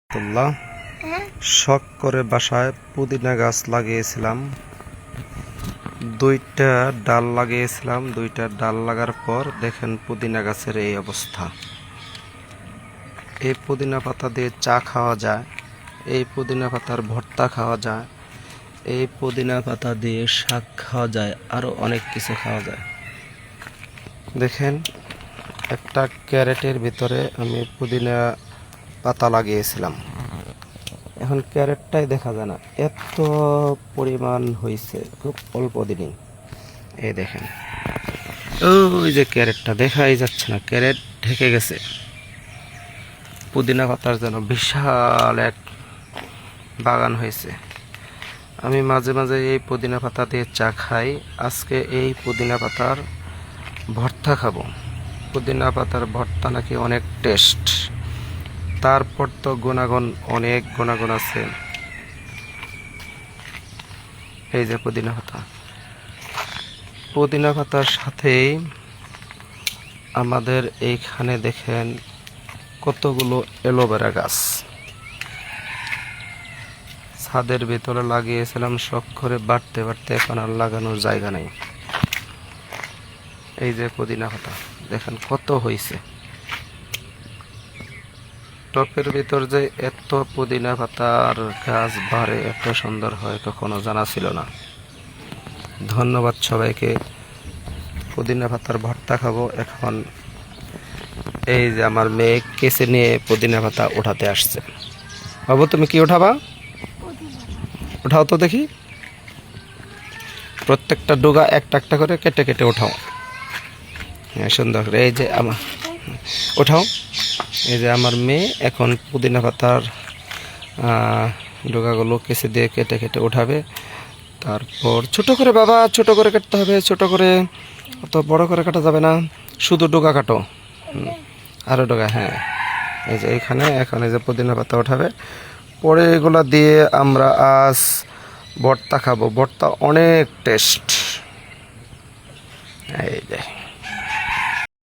তুল্লাহ শখ করে বাসায় পুদিনা গাছ লাগিয়েছিলাম। দুইটা ডাল লাগিয়েছিলাম। দুইটা ডাল লাগার পর দেখেন পুদিনা গাছের এই অবস্থা। এই পুদিনা পাতা দিয়ে চা খাওয়া যায়, এই পুদিনা পাতার ভর্তা খাওয়া যায়, এই পুদিনা পাতা দিয়ে শাক খাওয়া যায়, আরো অনেক কিছু খাওয়া যায়। দেখেন একটা ক্যারেটের ভিতরে আমি পুদিনা পাতা লাগিয়েছিলাম। এখন ক্যারেটটাই দেখা যায় না, এত পরিমাণ হয়েছে খুব অল্প দিনই। এই দেখেন, ওই যে ক্যারেটটা দেখাই যাচ্ছে না, ক্যারেট ঢেকে গেছে। পুদিনা পাতার যেন বিশাল এক বাগান হয়েছে। আমি মাঝে মাঝে এই পুদিনা পাতা দিয়ে চা খাই। আজকে এই পুদিনা পাতার ভর্তা খাবো। পুদিনা পাতার ভর্তা নাকি অনেক টেস্ট। তারপর তো অনেক গুণাগুণ আছে। এই যে পুদিনা পাতা, পুদিনা পাতার সাথেই আমাদের এইখানে দেখেন কতগুলো অ্যালোভেরা গাছ ছাদের ভিতরে লাগিয়েছিলাম, শখ করে বাড়তে বাড়তে এখন আর লাগানোর জায়গা নেই। এই যে পুদিনা পাতা দেখেন কত হয়েছে। টপের ভিতর যে এত পুদিনা পাতার গাছ বাড়ে, এত সুন্দর হয়, কখনো জানা ছিল না। ধন্যবাদ সবাইকে। পুদিনা পাতার ভর্তা খাবো এখন। এই যে আমার মেয়ে কেসে নিয়ে পুদিনা পাতা উঠাতে আসছে। বাবু তুমি কি উঠাবা? উঠাও তো দেখি। প্রত্যেকটা ডোগা একটা একটা করে কেটে কেটে উঠাও। হ্যাঁ, সুন্দর করে। এই যে আমার উঠাও। এই যে আমার মেয়ে এখন পুদিনা পাতার ডোগাগুলো কেসে দিয়ে কেটে কেটে উঠাবে। তারপর ছোট করে, বাবা ছোট করে কাটতে হবে, ছোট করে, অত বড় করে কাটা যাবে না, শুধু ডোগা কাটো। আরো ডোগা, হ্যাঁ। এই যে এইখানে এখন এই যে পুদিনা পাতা উঠাবে, পরে এগুলা দিয়ে আমরা আজ ভর্তা খাবো। ভর্তা অনেক টেস্ট। এই যে